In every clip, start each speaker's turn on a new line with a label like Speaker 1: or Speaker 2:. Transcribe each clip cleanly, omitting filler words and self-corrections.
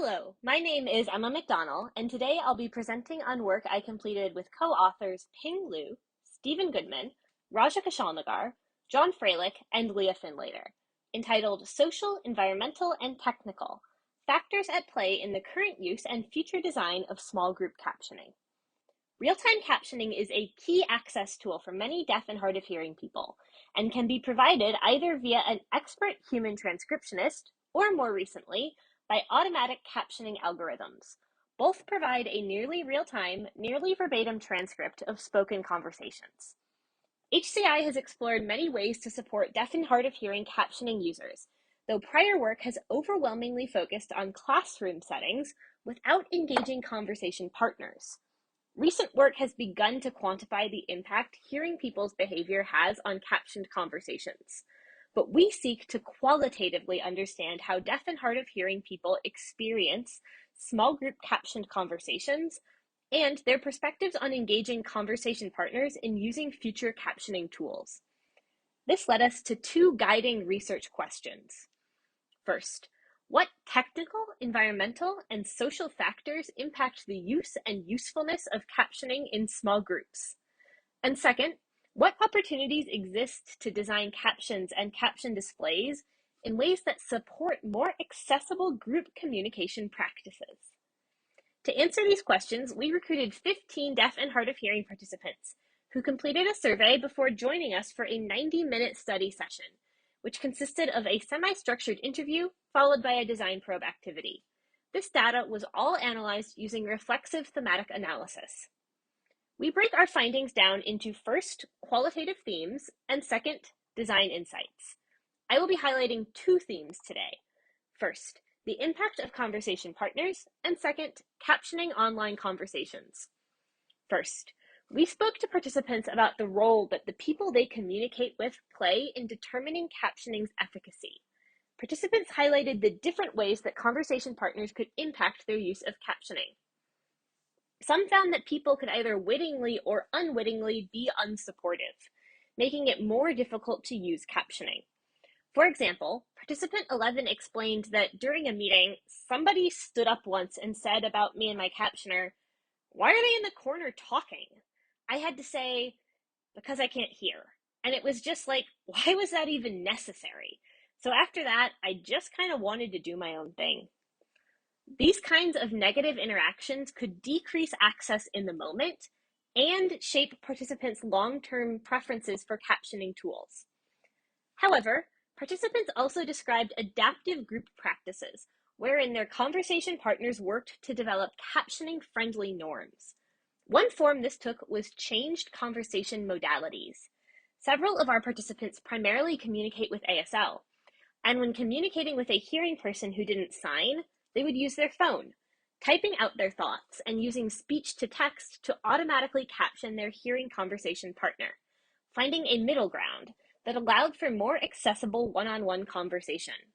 Speaker 1: Hello, my name is Emma McDonnell, and today I'll be presenting on work I completed with co-authors Ping Liu, Stephen Goodman, Raja Kushalnagar, John Froehlich, and Leah Findlater, entitled Social, Environmental, and Technical: Factors at Play in the Current Use and Future Design of Small Group Captioning. Real-time captioning is a key access tool for many deaf and hard of hearing people, and can be provided either via an expert human transcriptionist, or more recently, by automatic captioning algorithms. Both provide a nearly real-time, nearly verbatim transcript of spoken conversations. HCI has explored many ways to support deaf and hard of hearing captioning users, though prior work has overwhelmingly focused on classroom settings without engaging conversation partners. Recent work has begun to quantify the impact hearing people's behavior has on captioned conversations, but we seek to qualitatively understand how deaf and hard of hearing people experience small group captioned conversations and their perspectives on engaging conversation partners in using future captioning tools. This led us to two guiding research questions. First, what technical, environmental, and social factors impact the use and usefulness of captioning in small groups? And second, what opportunities exist to design captions and caption displays in ways that support more accessible group communication practices? To answer these questions, we recruited 15 deaf and hard of hearing participants who completed a survey before joining us for a 90-minute study session, which consisted of a semi-structured interview followed by a design probe activity. This data was all analyzed using reflexive thematic analysis. We break our findings down into first, qualitative themes, and second, design insights. I will be highlighting two themes today. First, the impact of conversation partners, and second, captioning online conversations. First, we spoke to participants about the role that the people they communicate with play in determining captioning's efficacy. Participants highlighted the different ways that conversation partners could impact their use of captioning. Some found that people could either wittingly or unwittingly be unsupportive, making it more difficult to use captioning. For example, participant 11 explained that during a meeting, somebody stood up once and said about me and my captioner, "Why are they in the corner talking?" I had to say, "Because I can't hear." And it was just like, why was that even necessary? So after that, I just kind of wanted to do my own thing. These kinds of negative interactions could decrease access in the moment and shape participants' long-term preferences for captioning tools. However, participants also described adaptive group practices, wherein their conversation partners worked to develop captioning-friendly norms. One form this took was changed conversation modalities. Several of our participants primarily communicate with ASL, and when communicating with a hearing person who didn't sign, they would use their phone, typing out their thoughts and using speech to text to automatically caption their hearing conversation partner, finding a middle ground that allowed for more accessible one-on-one conversation.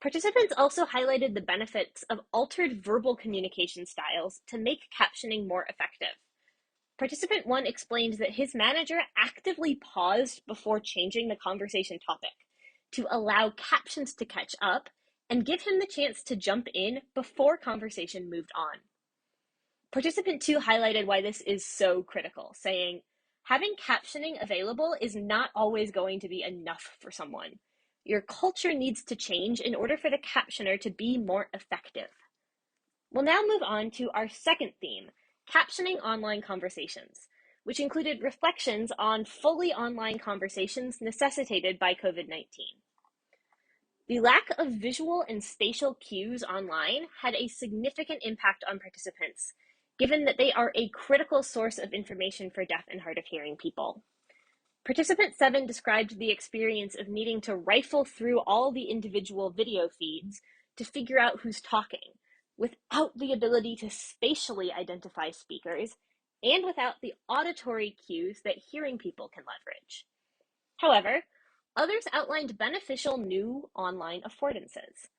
Speaker 1: Participants also highlighted the benefits of altered verbal communication styles to make captioning more effective. Participant 1 explained that his manager actively paused before changing the conversation topic to allow captions to catch up and give him the chance to jump in before conversation moved on. Participant 2 highlighted why this is so critical, saying, "Having captioning available is not always going to be enough for someone. Your culture needs to change in order for the captioner to be more effective." We'll now move on to our second theme, captioning online conversations, which included reflections on fully online conversations necessitated by COVID-19. The lack of visual and spatial cues online had a significant impact on participants, given that they are a critical source of information for deaf and hard of hearing people. Participant 7 described the experience of needing to rifle through all the individual video feeds to figure out who's talking, without the ability to spatially identify speakers, and without the auditory cues that hearing people can leverage. However, others outlined beneficial new online affordances.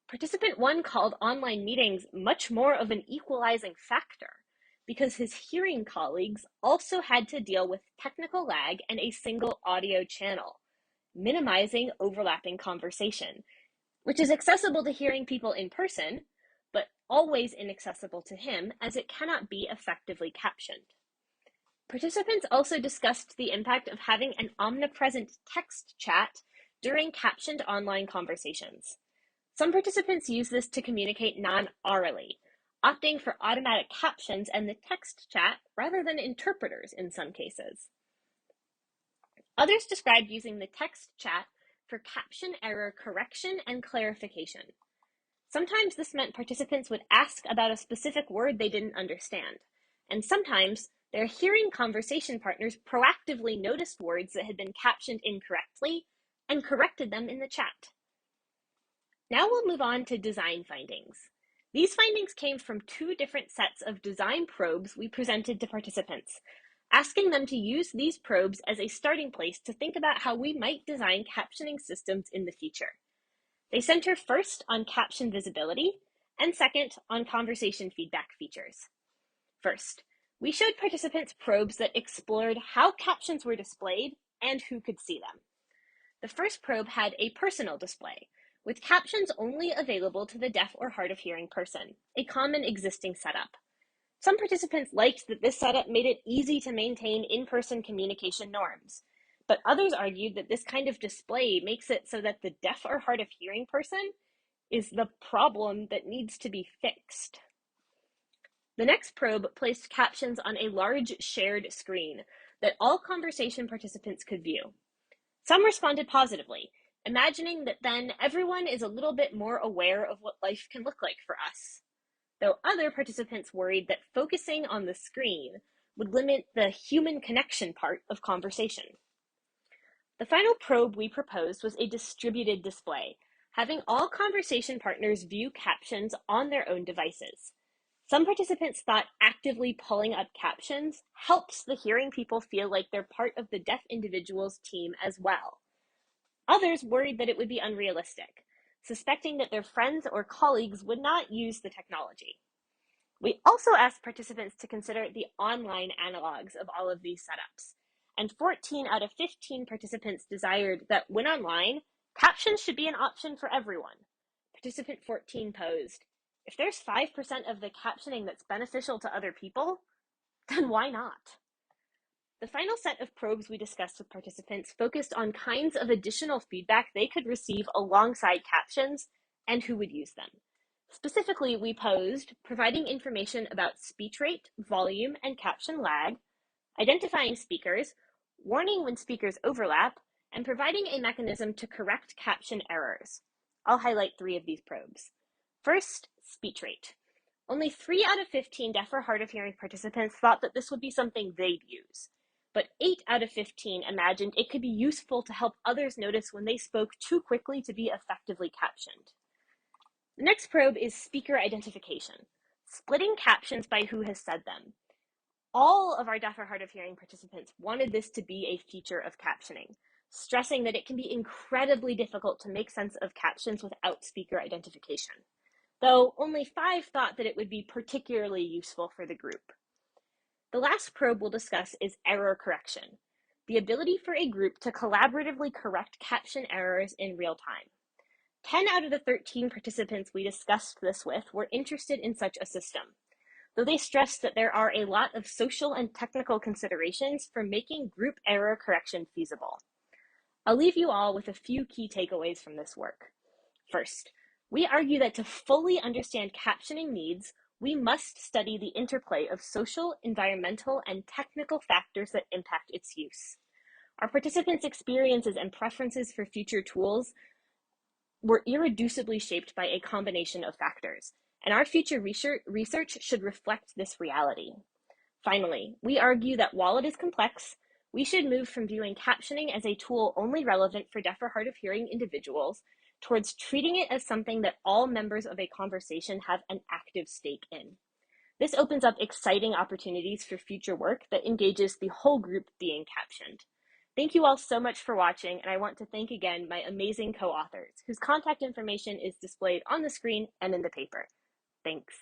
Speaker 1: Participant 1 called online meetings much more of an equalizing factor, because his hearing colleagues also had to deal with technical lag and a single audio channel, minimizing overlapping conversation, which is accessible to hearing people in person, but always inaccessible to him as it cannot be effectively captioned. Participants also discussed the impact of having an omnipresent text chat during captioned online conversations. Some participants use this to communicate non-orally, opting for automatic captions and the text chat rather than interpreters in some cases. Others described using the text chat for caption error correction and clarification. Sometimes this meant participants would ask about a specific word they didn't understand, and sometimes their hearing conversation partners proactively noticed words that had been captioned incorrectly and corrected them in the chat. Now we'll move on to design findings. These findings came from two different sets of design probes we presented to participants, asking them to use these probes as a starting place to think about how we might design captioning systems in the future. They center first on caption visibility and second on conversation feedback features. First, we showed participants probes that explored how captions were displayed and who could see them. The first probe had a personal display, with captions only available to the deaf or hard of hearing person, a common existing setup. Some participants liked that this setup made it easy to maintain in-person communication norms, but others argued that this kind of display makes it so that the deaf or hard of hearing person is the problem that needs to be fixed. The next probe placed captions on a large shared screen that all conversation participants could view. Some responded positively, imagining that then everyone is a little bit more aware of what life can look like for us, though other participants worried that focusing on the screen would limit the human connection part of conversation. The final probe we proposed was a distributed display, having all conversation partners view captions on their own devices. Some participants thought actively pulling up captions helps the hearing people feel like they're part of the deaf individual's team as well. Others worried that it would be unrealistic, suspecting that their friends or colleagues would not use the technology. We also asked participants to consider the online analogs of all of these setups, and 14 out of 15 participants desired that when online, captions should be an option for everyone. Participant 14 posed, if there's 5% of the captioning that's beneficial to other people, then why not? The final set of probes we discussed with participants focused on kinds of additional feedback they could receive alongside captions and who would use them. Specifically, we posed providing information about speech rate, volume, and caption lag, identifying speakers, warning when speakers overlap, and providing a mechanism to correct caption errors. I'll highlight 3 of these probes. First, speech rate. Only 3 out of 15 deaf or hard of hearing participants thought that this would be something they'd use, but 8 out of 15 imagined it could be useful to help others notice when they spoke too quickly to be effectively captioned. The next probe is speaker identification, splitting captions by who has said them. All of our deaf or hard of hearing participants wanted this to be a feature of captioning, stressing that it can be incredibly difficult to make sense of captions without speaker identification, though only 5 thought that it would be particularly useful for the group. The last probe we'll discuss is error correction, the ability for a group to collaboratively correct caption errors in real time. 10 out of the 13 participants we discussed this with were interested in such a system, though they stressed that there are a lot of social and technical considerations for making group error correction feasible. I'll leave you all with a few key takeaways from this work. First, we argue that to fully understand captioning needs, we must study the interplay of social, environmental, and technical factors that impact its use. Our participants' experiences and preferences for future tools were irreducibly shaped by a combination of factors, and our future research should reflect this reality. Finally, we argue that while it is complex, we should move from viewing captioning as a tool only relevant for deaf or hard of hearing individuals towards treating it as something that all members of a conversation have an active stake in. This opens up exciting opportunities for future work that engages the whole group being captioned. Thank you all so much for watching, and I want to thank again my amazing co-authors, whose contact information is displayed on the screen and in the paper. Thanks.